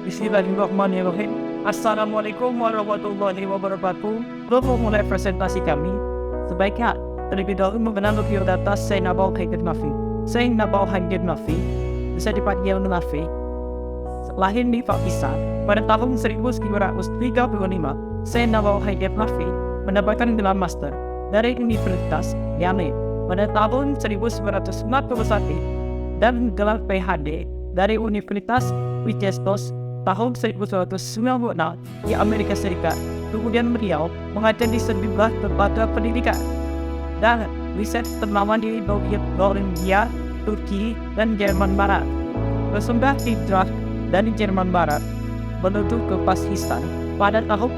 Bismillahirrahmanirrahim. Assalamualaikum warahmatullahi wabarakatuh. Untuk mulai presentasi kami, sebaiknya terlebih dahulu mengenal biodata Syekh Nabawi Haidar Nafi. Syekh Nabawi Haidar Nafi bisa dipanggil Nafi. Lahir di Pakistan pada tahun 1935, Syekh Nabawi Haidar Nafi mendapatkan gelar master dari Universitas Yale pada tahun 1991 dan gelar PhD dari Universitas Winchester tahun 1996 di Amerika Serikat. Kemudian beliau mengajar di sejumlah lembaga pendidikan dan riset ternama di Norwegia, Turki, dan Jerman Barat. Sesudah hijrah dari Jerman Barat menuju ke Pakistan pada tahun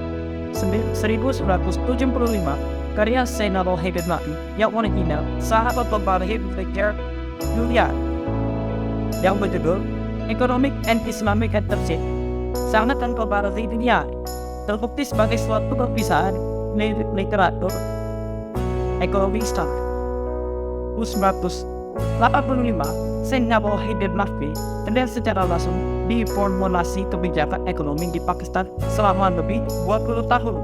1975, karya Syekh Nabawi Haidar Nafi yang original sahabat pembahasan Victor Julia yang berjudul Economic and Islamic Entrepreneurship sangat tanpa barat di dunia, terbukti sebagai suatu perpisahan literatur ekonomi Islam. 1985, Syekh Nabawi Haidar Nafi terlihat secara langsung di formulasi kebijakan ekonomi di Pakistan selama lebih 20 tahun.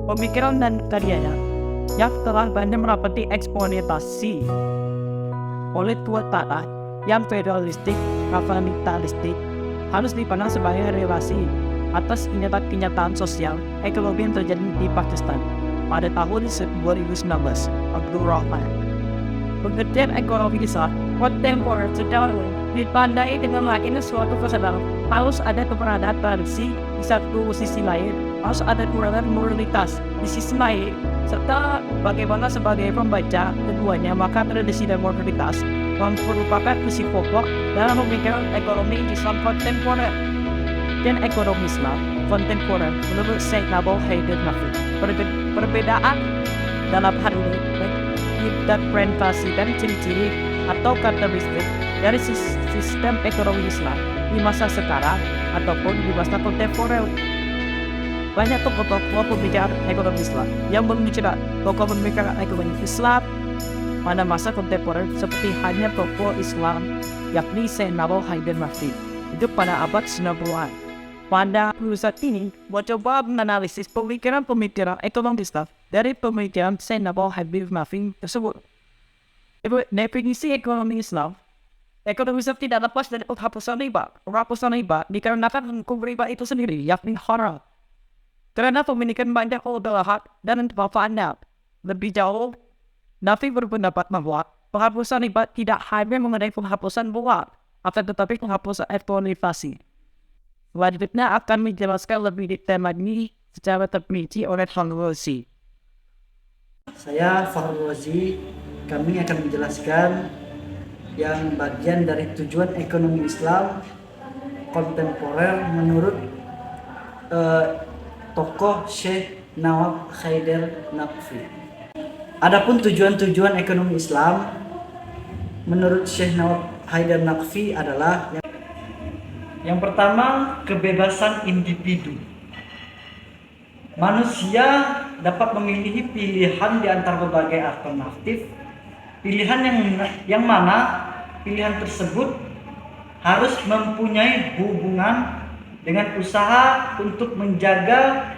Pemikiran dan karyanya yang telah banyak mendapati eksploitasi oleh dua tanah yang federalistik, kapitalistik harus dipandang sebagai relasi atas kenyataan sosial ekonomi yang terjadi di Pakistan pada tahun 2019. Abdul Rahman. Pengertian ekonomi Islam kontemporer sedang ditandai dengan lainnya suatu kesadaran harus ada keberadaan tradisi di satu sisi lain, harus ada keberadaan moralitas di sisi lain, serta bagaimana sebagai pembaca keduanya maka tradisi dan moralitas merupakan prinsip pokok dalam pemikiran ekonomi Islam kontemporer. Dan ekonomi Islam kontemporer menurut Syekh Nabawi Haidar Nafi, perbedaan dalam hal ini interpretasi dan ciri-ciri atau karakteristik dari sistem ekonomi Islam di masa sekarang ataupun di masa kontemporer. Banyak tokoh-tokoh pembicara ekonomi Islam yang berbicara tokoh pembicara ekonomi Islam pada masa kontemporer seperti hanya tokoh Islam yakni Syekh Nabawi Haidar Nafi hidup pada abad 90-an. Pada saat ini, mencoba menganalisis pemikiran ekonomi Islam dari pemikiran Syekh Nabawi Haidar Nafi tersebut. Definisi ekonomi Islam tidak lepas dari penghapusan riba. Penghapusan riba dikarenakan hukum riba itu sendiri yakni haram. Karena pemilikan banyak keuntungan dan manfaatnya. Lebih jauh, Nafi berpendapat bahwa penghapusan riba tidak hanya mengenai penghapusan bunga, akan tetapi penghapusan eksploitasi. Selanjutnya akan menjelaskan lebih detail lagi secara terperinci oleh Fahrul Razi. Saya Fahrul Razi, kami akan menjelaskan yang bagian dari tujuan ekonomi Islam kontemporer menurut tokoh Syekh Nabawi Haidar Nafi. Adapun tujuan-tujuan ekonomi Islam menurut Syekh Nabawi Haidar Nafi adalah yang pertama, kebebasan individu. Manusia dapat memilih pilihan di antara berbagai alternatif. Pilihan yang mana pilihan tersebut harus mempunyai hubungan dengan usaha untuk menjaga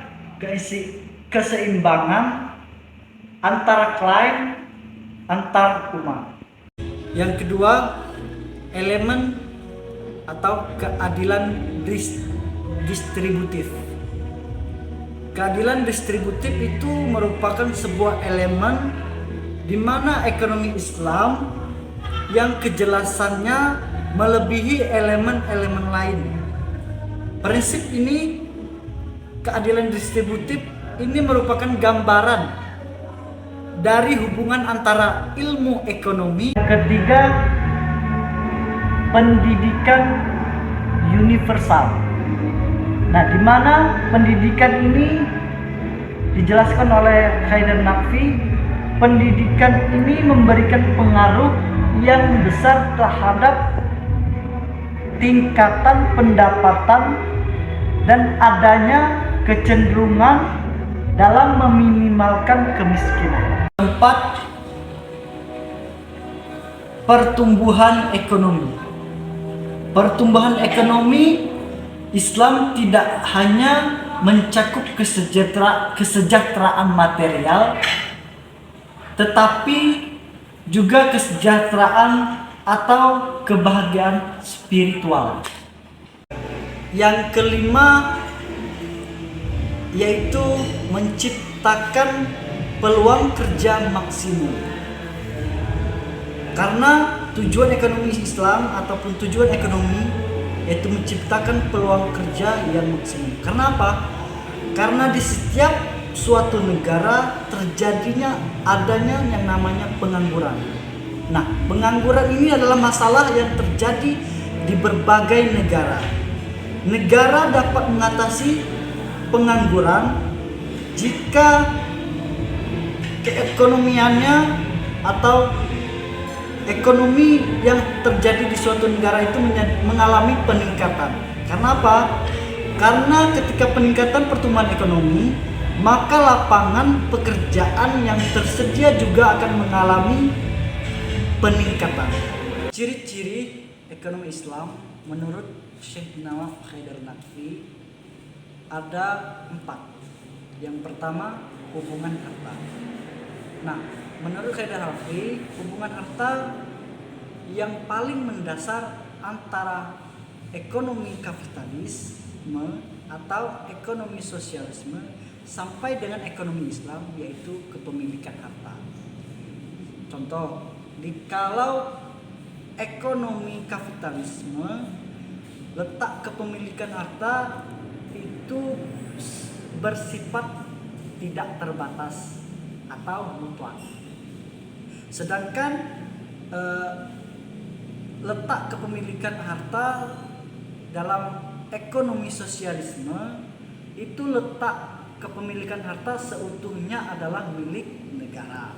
keseimbangan antara klaim antar umat. Yang kedua, elemen atau keadilan distributif. Keadilan distributif itu merupakan sebuah elemen di mana ekonomi Islam yang kejelasannya melebihi elemen-elemen lain. Prinsip ini, keadilan distributif ini merupakan gambaran dari hubungan antara ilmu ekonomi. Ketiga, pendidikan universal. Nah, di mana pendidikan ini dijelaskan oleh Haidar Nafi, pendidikan ini memberikan pengaruh yang besar terhadap tingkatan pendapatan dan adanya kecenderungan dalam meminimalkan kemiskinan. 4. Pertumbuhan ekonomi. Pertumbuhan ekonomi Islam tidak hanya mencakup kesejahteraan material, tetapi juga kesejahteraan atau kebahagiaan spiritual. Yang kelima yaitu menciptakan peluang kerja maksimum. Karena tujuan ekonomi Islam ataupun tujuan ekonomi yaitu menciptakan peluang kerja yang maksimum. Karena apa? Karena di setiap suatu negara terjadinya adanya yang namanya pengangguran. Nah, pengangguran ini adalah masalah yang terjadi di berbagai negara. Negara dapat mengatasi pengangguran jika keekonomiannya atau ekonomi yang terjadi di suatu negara itu mengalami peningkatan. Karena apa? Karena ketika peningkatan pertumbuhan ekonomi, maka lapangan pekerjaan yang tersedia juga akan mengalami peningkatan. Ciri-ciri ekonomi Islam menurut Syekh Nawaf Haidar Naqvi ada 4. Yang pertama, hubungan harta. Nah, menurut Haidar Naqvi, hubungan harta yang paling mendasar antara ekonomi kapitalisme atau ekonomi sosialisme sampai dengan ekonomi Islam yaitu kepemilikan harta. Contoh, kalau ekonomi kapitalisme letak kepemilikan harta itu bersifat tidak terbatas atau mutlak. Sedangkan letak kepemilikan harta dalam ekonomi sosialisme itu letak kepemilikan harta seutuhnya adalah milik negara.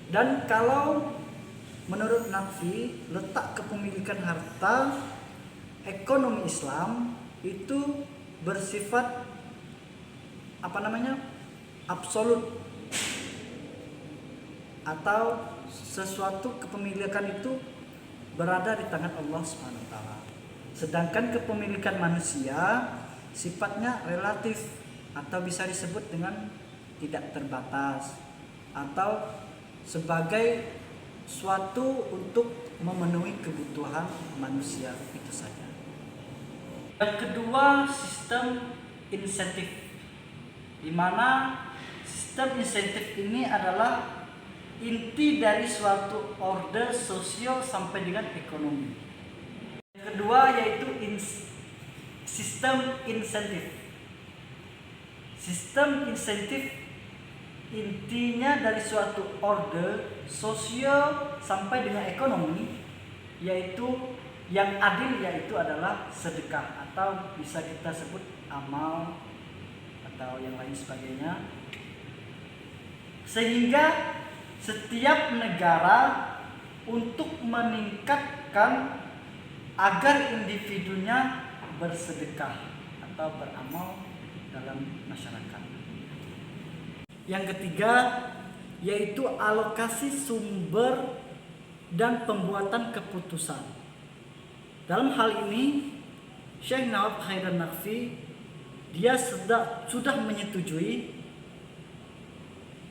Dan kalau menurut Naqvi, letak kepemilikan harta ekonomi Islam itu bersifat absolut, atau sesuatu kepemilikan itu berada di tangan Allah Subhanahu wa taala. Sedangkan kepemilikan manusia sifatnya relatif atau bisa disebut dengan tidak terbatas atau sebagai suatu untuk memenuhi kebutuhan manusia itu saja. Yang kedua, sistem insentif, di mana sistem insentif ini adalah inti dari suatu order sosial sampai dengan ekonomi. Yang kedua yaitu sistem insentif. Sistem insentif intinya dari suatu order sosial sampai dengan ekonomi, yaitu yang adil, yaitu adalah sedekah atau bisa kita sebut amal atau yang lain sebagainya. Sehingga setiap negara untuk meningkatkan agar individunya bersedekah atau beramal dalam masyarakat. Yang ketiga yaitu alokasi sumber dan pembuatan keputusan. Dalam hal ini Syekh Nawaf Haidar Naqvi dia sudah menyetujui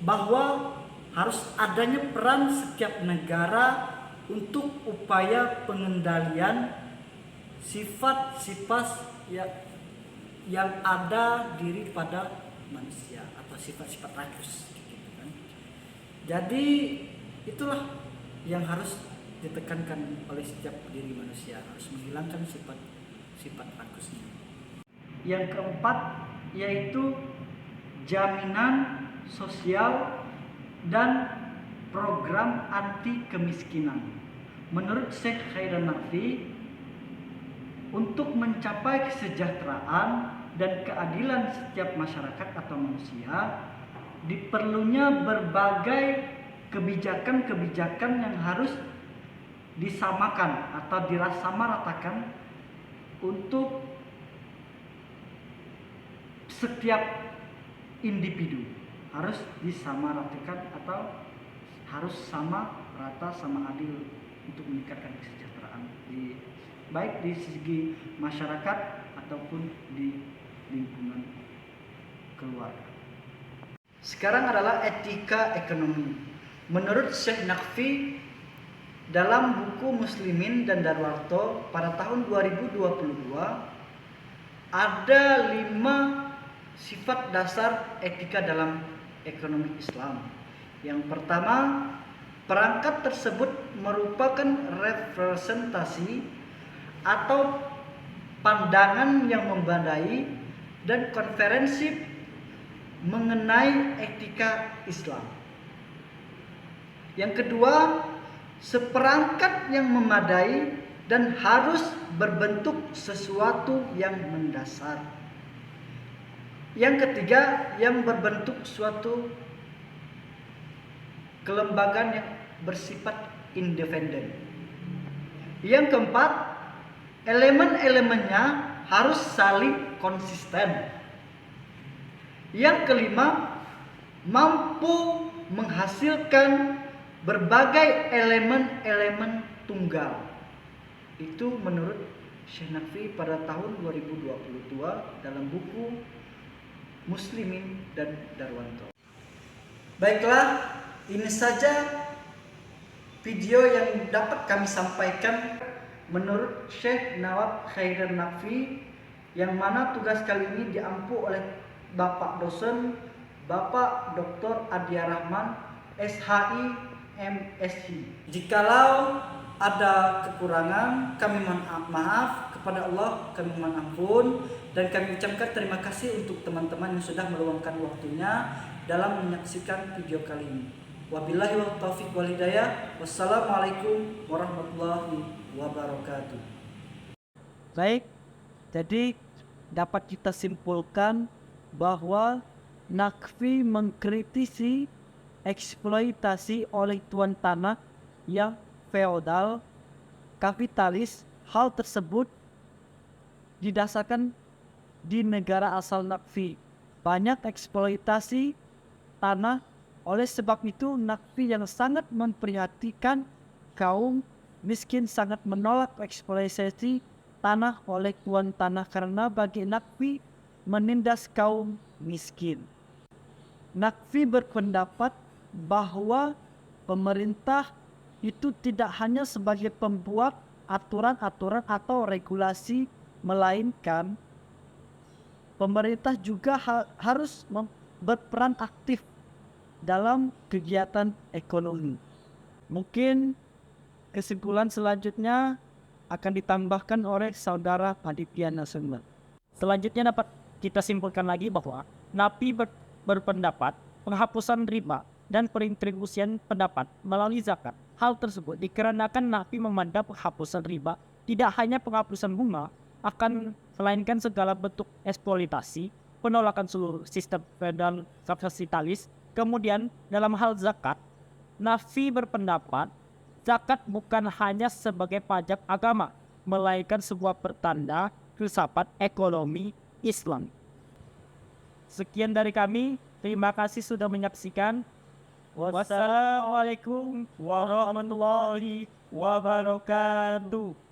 bahwa harus adanya peran setiap negara untuk upaya pengendalian sifat-sifat yang ada diri pada manusia atau sifat-sifat rakus gitu kan. Jadi itulah yang harus ditekankan oleh setiap diri manusia, harus menghilangkan sifat-sifat rakusnya. Yang keempat yaitu jaminan sosial dan program anti kemiskinan. Menurut Syekh Haidar Naqvi, untuk mencapai kesejahteraan dan keadilan setiap masyarakat atau manusia, diperlunya berbagai kebijakan-kebijakan yang harus disamakan atau dirasamaratakan untuk setiap individu, harus disamaratakan atau harus sama rata, sama adil untuk meningkatkan kesejahteraan baik di segi masyarakat ataupun di lingkungan keluarga. Sekarang adalah etika ekonomi. Menurut Syekh Naqvi dalam buku Muslimin dan Darwarto pada tahun 2022 ada 5 sifat dasar etika dalam ekonomi Islam. Yang pertama, perangkat tersebut merupakan representasi atau pandangan yang membadai dan konferensi mengenai etika Islam. Yang kedua, seperangkat yang memadai dan harus berbentuk sesuatu yang mendasar. Yang ketiga, yang berbentuk suatu kelembagaan yang bersifat independen. Yang keempat, elemen-elemennya harus saling konsisten. Yang kelima, mampu menghasilkan berbagai elemen-elemen tunggal. Itu menurut Syekh Naqvi pada tahun 2022 dalam buku Muslimin dan Darwanto. Baiklah, ini saja video yang dapat kami sampaikan menurut Syekh Nawab Khairan Naqvi, yang mana tugas kali ini diampu oleh Bapak dosen Bapak Dr. Adia Rahman, SHI, MShi. Jikalau ada kekurangan, kami mohon maaf kepada Allah, kami mohon ampun, dan kami ucapkan terima kasih untuk teman-teman yang sudah meluangkan waktunya dalam menyaksikan video kali ini. Wabillahi wa taufiq wal hidayah. Wassalamualaikum warahmatullahi wabarakatuh. Baik, jadi dapat kita simpulkan bahwa Naqvi mengkritisi eksploitasi oleh tuan tanah yang feodal, kapitalis. Hal tersebut didasarkan di negara asal Naqvi. Banyak eksploitasi tanah, oleh sebab itu Naqvi yang sangat memperhatikan kaum miskin sangat menolak eksploitasi tanah oleh tuan tanah, karena bagi Naqvi menindas kaum miskin. Naqvi berpendapat bahwa pemerintah itu tidak hanya sebagai pembuat aturan-aturan atau regulasi, melainkan pemerintah juga harus berperan aktif dalam kegiatan ekonomi. Mungkin kesimpulan selanjutnya akan ditambahkan oleh saudara Panitia Nasional. Selanjutnya dapat kita simpulkan lagi bahwa Naqvi berpendapat penghapusan riba dan pendistribusian pendapat melalui zakat. Hal tersebut dikarenakan Naqvi memandang penghapusan riba tidak hanya penghapusan bunga, akan melainkan segala bentuk eksploitasi, penolakan seluruh sistem feodal kapitalis. Kemudian dalam hal zakat, Naqvi berpendapat zakat bukan hanya sebagai pajak agama, melainkan sebuah pertanda filsafat ekonomi Islam. Sekian dari kami, terima kasih sudah menyaksikan. Wassalamualaikum warahmatullahi wabarakatuh.